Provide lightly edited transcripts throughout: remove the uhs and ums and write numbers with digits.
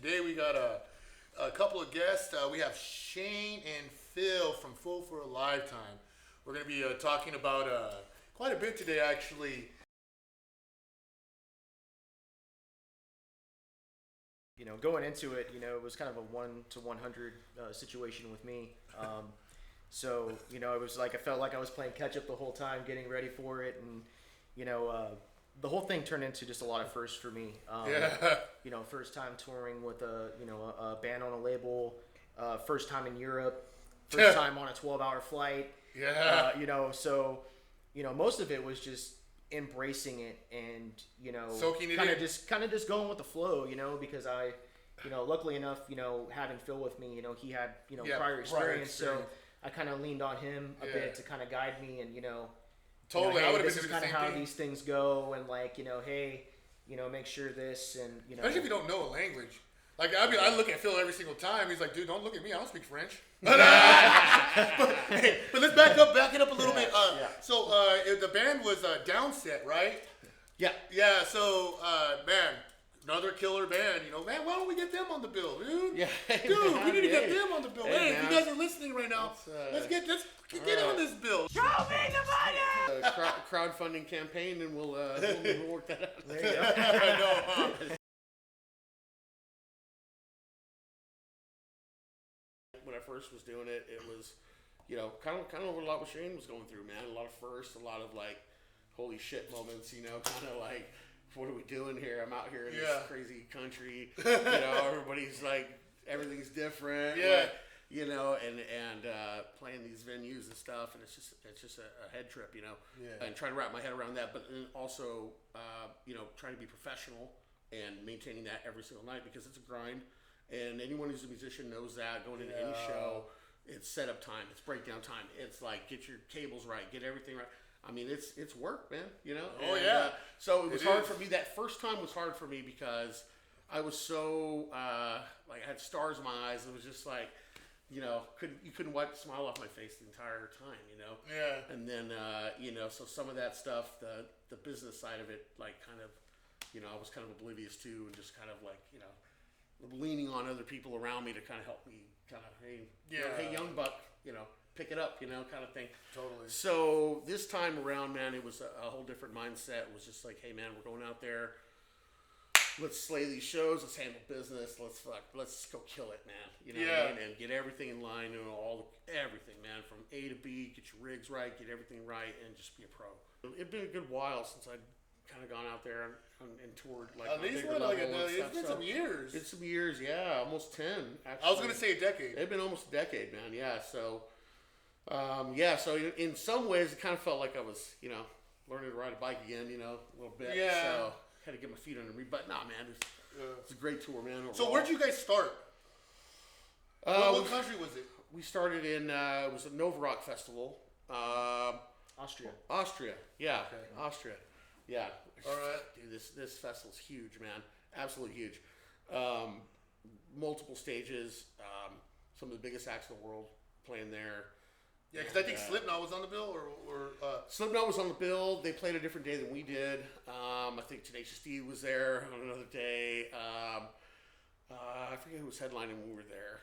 Today we got a couple of guests. We have Shane and Phil from Full for a Lifetime. We're going to be talking about quite a bit today, actually. Going into it, it was kind of a 1 to 100 situation with me. So, it was like I felt like I was playing catch up the whole time, getting ready for it, and the whole thing turned into just a lot of firsts for me. First time touring with a band on a label, first time in Europe, first time on a 12-hour flight. So most of it was just embracing it and soaking it kind of just going with the flow, because I luckily enough, having Phil with me, he had prior experience, so I kind of leaned on him a bit to kind of guide me and totally. Hey, I would have this been is doing the kind same of how thing. these things go, and hey, make sure this, and especially if you don't know a language. Like I look at Phil every single time. He's like, dude, don't look at me. I don't speak French. but let's back it up a little bit. So the band was Downset, right? Yeah. Yeah. So man, another killer band. Man, why don't we get them on the bill, dude? Yeah. Dude, we need to get them on the bill. Hey, if man. you guys are listening right now, let's get on this bill. Show me the money! Crowdfunding campaign, and we'll work that out. There you go. I know, huh? When I first was doing it, it was, kind of what a lot of Shane was going through, man. A lot of firsts, a lot of like, holy shit moments, kind of like, what are we doing here? I'm out here in this crazy country. Everybody's like, everything's different. Yeah. And playing these venues and stuff, and it's just a head trip, and trying to wrap my head around that, but then also, trying to be professional and maintaining that every single night, because it's a grind, and anyone who's a musician knows that going into any show, it's setup time, it's breakdown time, it's like get your cables right, get everything right. I mean, it's work, man. So it was hard for me. That first time was hard for me because I was so I had stars in my eyes. It was just like, you couldn't wipe the smile off my face the entire time, Yeah. And then so some of that stuff, the business side of it, like kind of, I was kind of oblivious to, and just kind of like, leaning on other people around me to kind of help me, kind of, hey young buck, pick it up, kind of thing. Totally. So this time around, man, it was a whole different mindset. It was just like, hey, man, we're going out there. Let's slay these shows. Let's handle business. Let's go kill it, man. What I mean? And get everything in line, everything, man, from A to B. Get your rigs right, get everything right, and just be a pro. It'd been a good while since I'd kind of gone out there and toured like at least it's been some years. It's some years, yeah, almost 10. Actually. I was gonna say a decade. It's been almost a decade, man. Yeah, so. So in some ways it kind of felt like I was, learning to ride a bike again, a little bit. Yeah. So had to get my feet under me, but nah, man, it's a great tour, man. Overall. So where'd you guys start? What country was it? We started in, it was a Nova Rock Festival. Austria. Yeah. Okay. Austria. Yeah. All right. Dude, this festival's huge, man. Absolutely huge. Multiple stages. Some of the biggest acts in the world playing there. Yeah, because I think Slipknot was on the bill, or Slipknot was on the bill. They played a different day than we did. I think Tenacious D was there on another day. I forget who was headlining when we were there.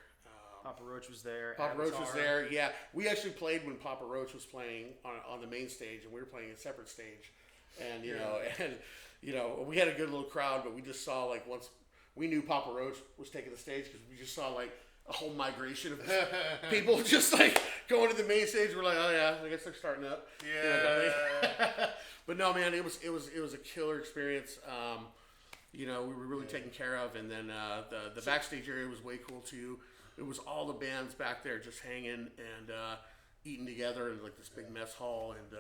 Papa Roach was there. Papa Roach was there. Yeah, we actually played when Papa Roach was playing on the main stage, and we were playing a separate stage. And we had a good little crowd, but we just saw like once we knew Papa Roach was taking the stage, because we just saw like a whole migration of people just like going to the main stage. We're like, oh yeah, I guess they're starting up. Yeah. But no, man, it was a killer experience. We were really taken care of, and then the backstage area was way cool too. It was all the bands back there just hanging and eating together in like this big mess hall, and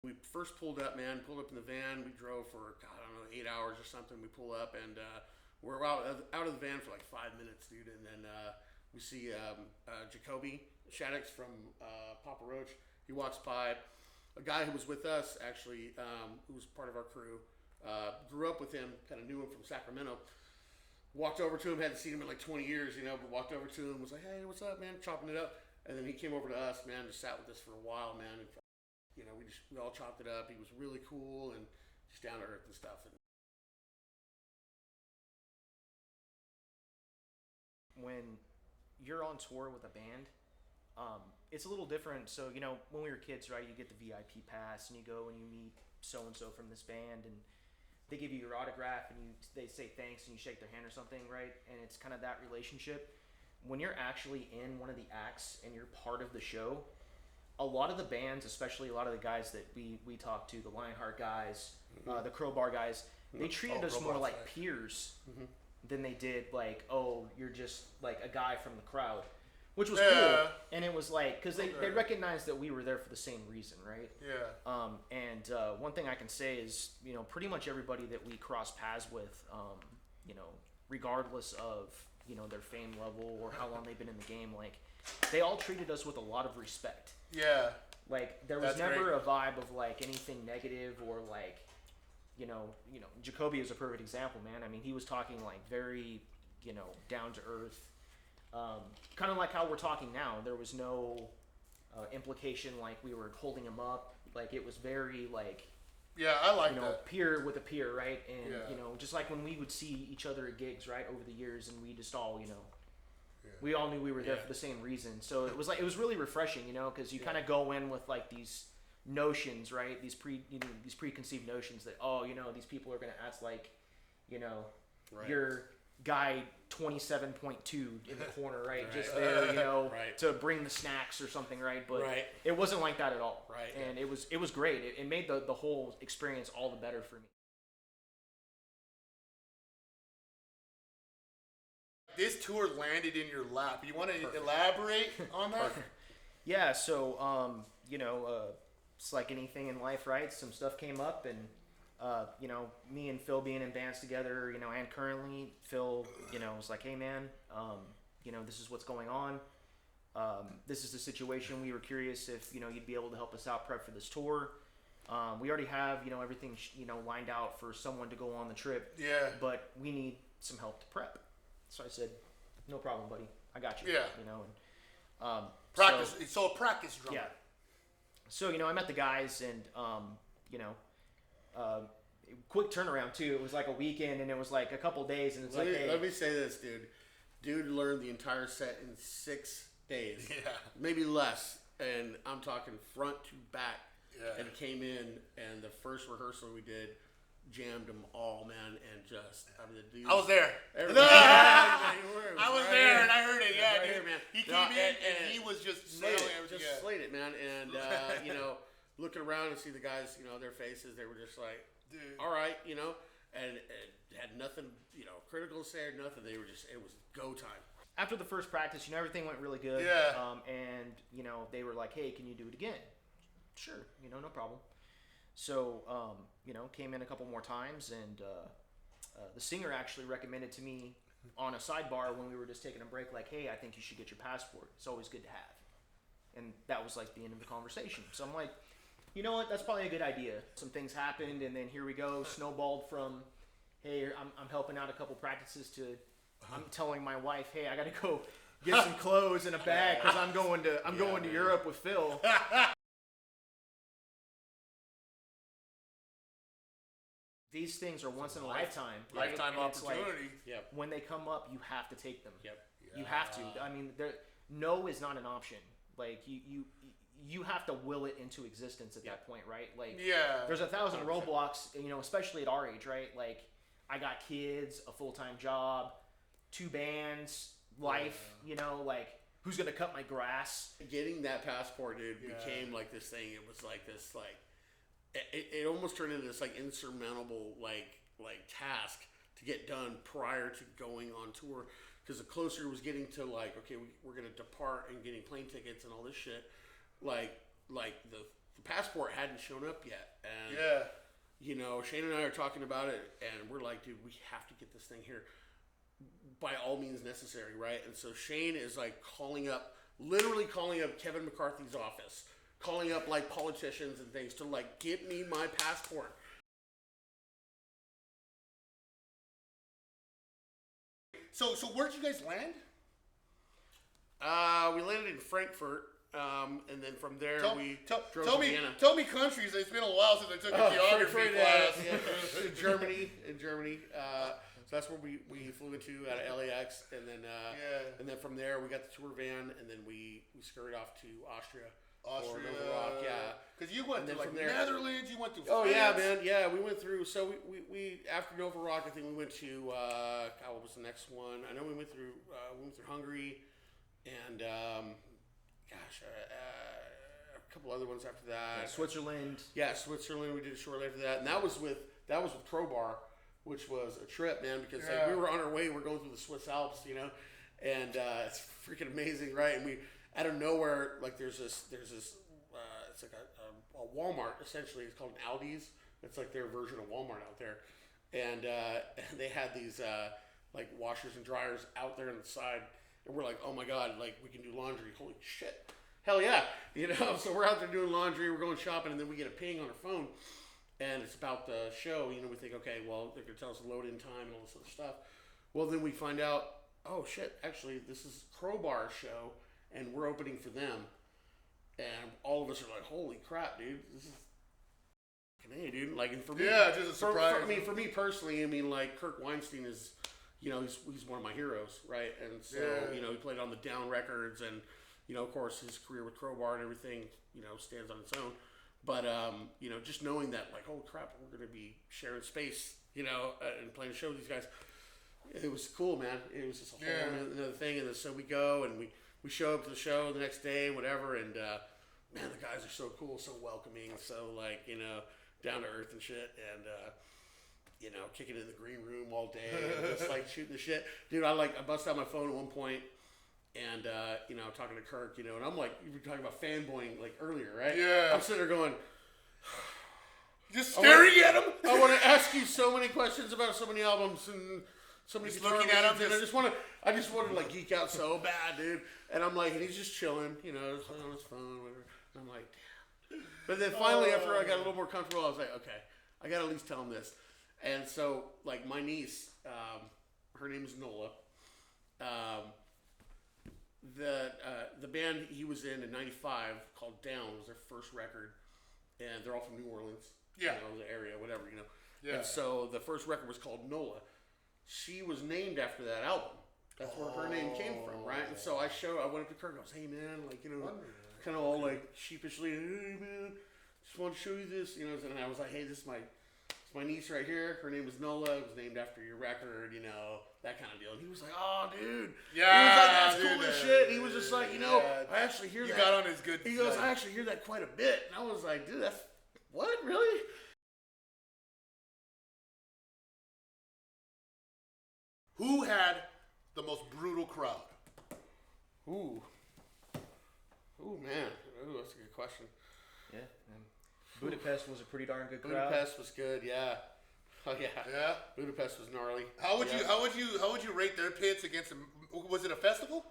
we first pulled up in the van. We drove for, 8 hours or something. We pull up, and we're out of the van for like 5 minutes, dude. And then we see Jacoby Shaddix from Papa Roach. He walks by. A guy who was with us, actually, who was part of our crew, grew up with him, kind of knew him from Sacramento. Walked over to him, hadn't seen him in like 20 years, but walked over to him, was like, hey, what's up, man? Chopping it up. And then he came over to us, man, just sat with us for a while, man. And, we all chopped it up. He was really cool, and just down to earth and stuff. And when you're on tour with a band, it's a little different. So, you know, when we were kids, right, you get the VIP pass and you go and you meet so-and-so from this band and they give you your autograph and they say thanks and you shake their hand or something, right? And it's kind of that relationship. When you're actually in one of the acts and you're part of the show, a lot of the bands, especially a lot of the guys that we talked to, the Lionheart guys, the Crowbar guys, they treated us more like peers than they did like, oh, you're just like a guy from the crowd, which was cool. And it was like, because they recognized that we were there for the same reason, right? Yeah. And one thing I can say is, you know, pretty much everybody that we cross paths with, you know, regardless of, you know, their fame level or how long they've been in the game, like, they all treated us with a lot of respect. Yeah. Like, there was never a vibe of, like, anything negative or, like, you know, Jacoby is a perfect example, man. I mean, he was talking, like, very, you know, down to earth. Kind of like how we're talking now. There was no implication like we were holding him up. Like, it was very, like, yeah, I like you know, that. peer with a peer, right? And, you know, just like when we would see each other at gigs, right, over the years, and we just all, you know, we all knew we were there for the same reason. So it was like, it was really refreshing, you know, because you kind of go in with like these notions, right? These preconceived notions that, oh, you know, these people are gonna act like, you know, your guy 27.2 in the corner, right? Just there, you know, to bring the snacks or something, right? But it wasn't like that at all. Right. And it was great. It made the whole experience all the better for me. This tour landed in your lap. You want to elaborate on that? Yeah, so, you know, it's like anything in life, right? Some stuff came up, and, you know, me and Phil being in bands together, you know, and currently, Phil, you know, was like, hey, man, you know, this is what's going on. This is the situation. We were curious if, you know, you'd be able to help us out prep for this tour. We already have, you know, everything, you know, lined out for someone to go on the trip. Yeah. But we need some help to prep. So I said, no problem, buddy. I got you. Yeah. You know, and practice. So a practice drum. Yeah. So, you know, I met the guys and, you know, quick turnaround too. It was like a weekend and it was like a couple days and it's let me say this, dude. Dude learned the entire set in 6 days. Yeah. Maybe less. And I'm talking front to back. Yeah. And came in and the first rehearsal we did, jammed them all, man, and just, I mean, the dude. I was there. I was there and I heard it. Yeah, dude. Man. He came in and he was just nailing everything. Just slayed it, man. And, you know, looking around and see the guys, you know, their faces, they were just like, dude, all right, you know, and had nothing, you know, critical to say or nothing. They were just, it was go time. After the first practice, you know, everything went really good. Yeah. And, you know, they were like, hey, can you do it again? Sure. You know, no problem. So, you know, came in a couple more times, and the singer actually recommended to me on a sidebar when we were just taking a break, like, hey, I think you should get your passport. It's always good to have. And that was like the end of the conversation. So I'm like, you know what? That's probably a good idea. Some things happened, and then here we go, snowballed from, hey, I'm helping out a couple practices to, I'm telling my wife, hey, I got to go get some clothes and a bag because I'm going to Europe with Phil. These things are once in a lifetime. Right? Lifetime and opportunity. Like, when they come up, you have to take them. Yep. You have to. I mean, no is not an option. Like you have to will it into existence at that point, right? Like, there's 1,000 roadblocks, you know, especially at our age, right? Like, I got kids, a full-time job, 2 bands, life, you know, like, who's gonna cut my grass? Getting that passport, dude, became like this thing. It was like this, like, it almost turned into this like insurmountable like task to get done prior to going on tour, because the closer it was getting to like, okay, we're gonna depart and getting plane tickets and all this shit, like the passport hadn't shown up yet, and you know, Shane and I are talking about it, and we're like, dude, we have to get this thing here by all means necessary, right? And so Shane is like literally calling up Kevin McCarthy's office, calling up like politicians and things to like get me my passport. So where'd you guys land? We landed in Frankfurt, and then from there we drove to tell Vienna. me countries. It's been a while since I took a geography class. In Germany. So that's where we flew into out of LAX, and then from there we got the tour van, and then we scurried off to Austria. Austria, Novo Rock, yeah. Because you went And through then like from there- Netherlands, you went through. Oh France. yeah, man. Yeah, we went through. So we after Novo Rock, I think we went to God, what was the next one? I know we went through Hungary, and a couple other ones after that. Switzerland. Yeah, Switzerland. We did it shortly after that, and that was with Crowbar, which was a trip, man. Because like, we were on our way, we're going through the Swiss Alps, and it's freaking amazing, right? And we out of nowhere, like there's this. It's like a Walmart, essentially. It's called an Aldi's. It's like their version of Walmart out there. And they had these like washers and dryers out there on the side. And we're like, oh my God, like we can do laundry. Holy shit. Hell yeah. So we're out there doing laundry. We're going shopping. And then we get a ping on our phone. And it's about the show. We think, okay, well, they're going to tell us the load-in time and all this other stuff. Well, then we find out, oh shit, actually, this is Crowbar's show. And we're opening for them. And all of us are like, holy crap, dude. This is hey, dude. Like, and for me, just a surprise. For me personally, like, Kirk Weinstein is, he's one of my heroes, right? And so, he played on the Down records, and, of course, his career with Crowbar and everything, stands on its own. But, just knowing that, like, holy crap, we're going to be sharing space, and playing a show with these guys, it was cool, man. It was just a whole another thing. And then, so we go, and we show up to the show the next day, whatever, and man, the guys are so cool, so welcoming, so like down to earth and shit, and kicking it in the green room all day, and just like shooting the shit, dude. I bust out my phone at one point, and talking to Kirk, and I'm like, you were talking about fanboying like earlier, right? Yeah. I'm sitting there going, just staring at him. I want to ask you so many questions about so many albums and. Somebody's just looking at him, and I just want to like geek out so bad, dude. And I'm like, and he's just chilling, just playing on his phone, whatever. And I'm like, damn. But then finally, after I got a little more comfortable, I was like, okay, I got to at least tell him this. And so, like, my niece, her name is Nola. The band he was in '95 called Down was their first record, and they're all from New Orleans, the area, whatever, Yeah. And so the first record was called Nola. She was named after that album. That's where her name came from, right? And so I went up to Kirk and I was, hey man, like, kind of all like sheepishly, hey man, just want to show you this, and I was like, hey, this is my niece right here. Her name is Nola. It was named after your record, that kind of deal. And he was like, oh, dude. Yeah. He was like, that's cool as shit. He was just like, I actually hear that. You got on his good He goes, I actually hear that quite a bit. And I was like, dude, that's, what, really? Who had the most brutal crowd? Ooh, man. Ooh, that's a good question. Yeah. Budapest was a pretty darn good crowd. Budapest was good, yeah. Oh yeah. Yeah. Budapest was gnarly. How would you rate their pits against them? Was it a festival?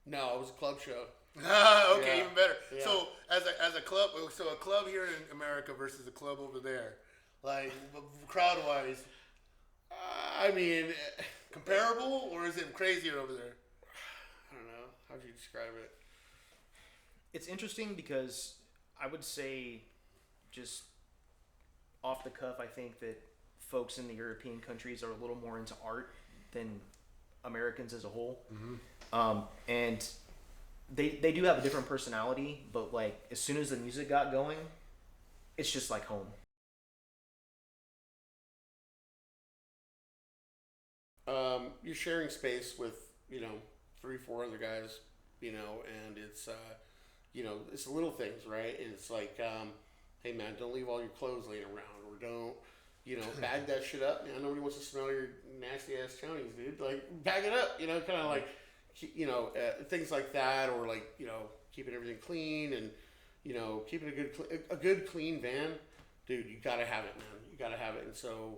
No, it was a club show. Okay, Yeah. even better. Yeah. So as a club, a club here in America versus a club over there, like crowd wise, I mean, comparable, or is it crazier over there? I don't know. How would you describe it? It's interesting because I would say, just off the cuff, I think that folks in the European countries are a little more into art than Americans as a whole. Mm-hmm. And they do have a different personality, but like as soon as the music got going, it's just like home. You're sharing space with 3-4 other guys, and it's it's the little things, right? And it's like, hey man, don't leave all your clothes laying around, or don't bag that shit up, man. Nobody wants to smell your nasty ass chonies, dude. Like, bag it up, kind of like, things like that, or like, keeping everything clean, and keeping a good clean van, dude. You gotta have it, man. You gotta have it, and so.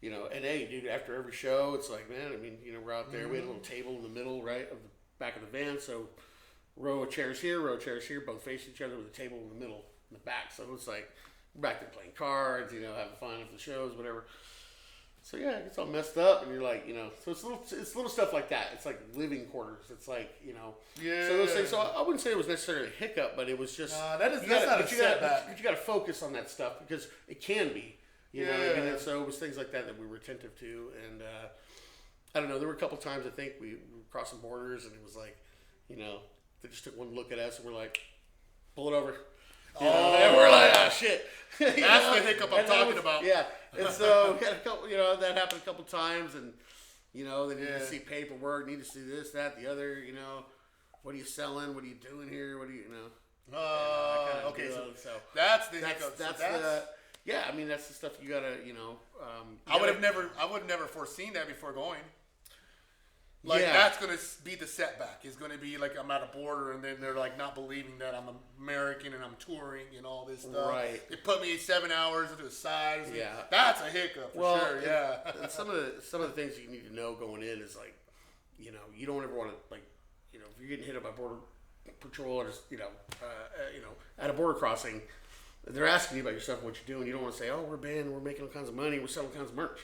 And hey, dude, after every show, it's like, man, I mean, we're out there. Mm-hmm. We had a little table in the middle, right, of the back of the van. So, row of chairs here, both facing each other with a table in the middle, in the back. So it's like, we're back there playing cards, having fun after the shows, whatever. So yeah, it gets all messed up, and you're like, so it's little stuff like that. It's like living quarters. It's like, Yeah. So those things. So I wouldn't say it was necessarily a hiccup, but it was just. That's not a setback. But you got to focus on that stuff because it can be. You know what I mean? And so it was things like that we were attentive to, and I don't know. There were a couple times I think we were crossing borders, and it was like, they just took one look at us, and we're like, pull it over. And we're like, oh shit. That's the hiccup I'm talking about. Yeah. And so we had a couple, that happened a couple times, and they need to see paperwork, need to see this, that, the other. What are you selling? What are you doing here? What do you Okay, so that's the hiccup. That's the stuff you gotta, I would have never foreseen that before going. That's gonna be the setback. It's gonna be like I'm at a border, and then they're like not believing that I'm American and I'm touring and all this stuff. Right. They put me 7 hours to the side. Yeah. That's a hiccup for sure. Yeah. And some of the things you need to know going in is like, you don't ever want to if you're getting hit up by border patrol or at a border crossing, they're asking you about yourself, what you're doing. You don't want to say, oh, we're banned, we're making all kinds of money, we're selling all kinds of merch.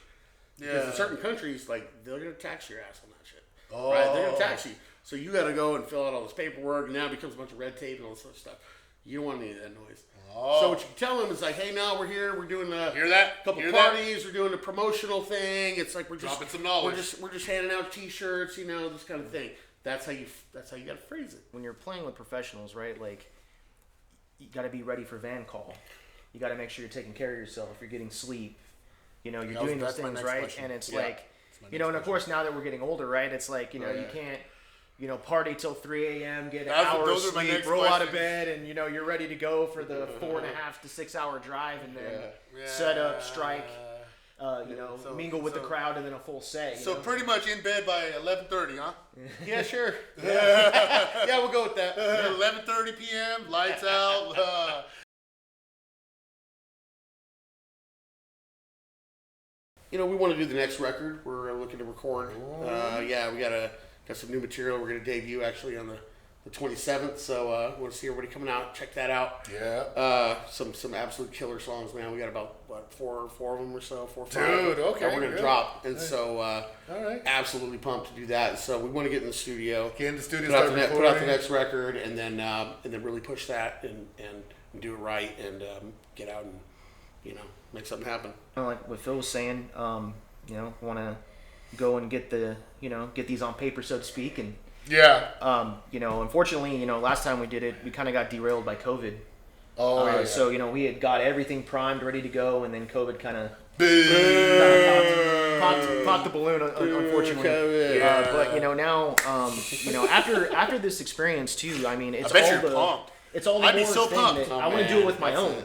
Yeah. Because in certain countries, they're gonna tax your ass on that shit. Oh. Right? They're gonna tax you. So you got to go and fill out all this paperwork, and now it becomes a bunch of red tape and all this other stuff. You don't want any of that noise. Oh. So what you can tell them is like, hey, now we're here, we're doing Hear that? couple Hear parties, we're doing a promotional thing. It's like we're just dropping some knowledge. We're just handing out T-shirts, this kind of thing. That's how you got to phrase it. When you're playing with professionals, right? Like, you got to be ready for van call. You got to make sure you're taking care of yourself. You're getting sleep. You're doing those things, right? Question. And it's Yeah. like, and of course now that we're getting older, right? It's like, you can't, party till 3 a.m., get an hour of sleep, roll out of bed, and you're ready to go for the 4.5 to 6 hour drive, and then set up, strike, mingle with the crowd, and then a full set. So pretty much in bed by 11:30, huh? Yeah, sure. Yeah, we'll go with that. 11:30 p.m. Lights out. We want to do the next record. We're looking to record. We got some new material. We're going to debut actually on the 27th. So want to see everybody coming out. Check that out. Yeah. Some absolute killer songs, man. We got about four of them or so. 4 or 5. Dude, okay. That we're going to good. drop, and so all right. absolutely pumped to do that. So we want to get in the studio. Get in the studio. Put out the next record, and then really push that and do it right, and get out and make something happen. Like what Phil was saying, want to go and get get these on paper, so to speak, and unfortunately, last time we did it, we kind of got derailed by COVID. Oh, yeah. So we had got everything primed, ready to go, and then COVID kind of popped the balloon, unfortunately. But now, after this experience too, I mean, it's I bet all you're the pumped. it's all the I'd be more so thing pumped. that I want to do it with my own.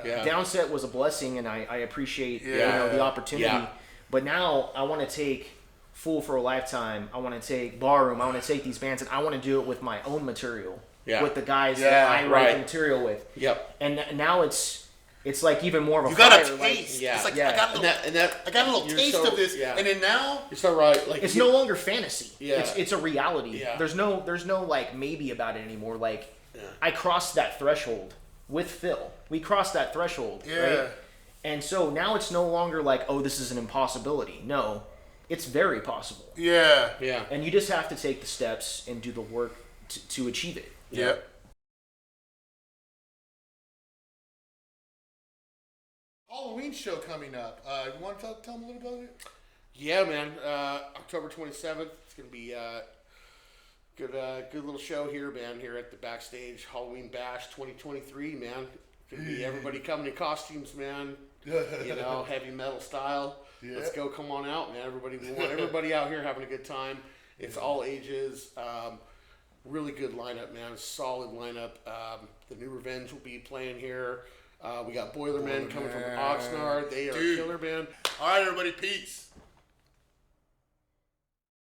Yeah. Downset was a blessing, and I appreciate Yeah. the opportunity. Yeah. But now I want to take Fool for a Lifetime. I want to take Barroom. I want to take these bands, and I want to do it with my own material. Yeah. With the guys that I write the material with. Yep. And now it's like even more of a You got fire. a taste. Yeah. It's like Yeah. I got a little you're taste so- of this, yeah. and then now You're so right. Like It's no longer fantasy. Yeah. It's a reality. Yeah. There's no like maybe about it anymore. Like Yeah. I crossed that threshold with Phil. We crossed that threshold. Yeah. Right? And so now it's no longer like, oh, this is an impossibility. No, it's very possible. Yeah. Yeah. And you just have to take the steps and do the work to achieve it. Yep. Halloween show coming up. You want to tell them a little about it? Yeah, man. October 27th. It's gonna be good little show here, man. Here at the BackStage Halloween Bash 2023, man. Gonna be everybody coming in costumes, man. Heavy metal style. Yeah. Let's go. Come on out, man. We want everybody out here having a good time. It's all ages. Really good lineup, man. Solid lineup. The New Revenge will be playing here. We got Boilermen coming from Oxnard. They are a killer band. All right, everybody. Peace.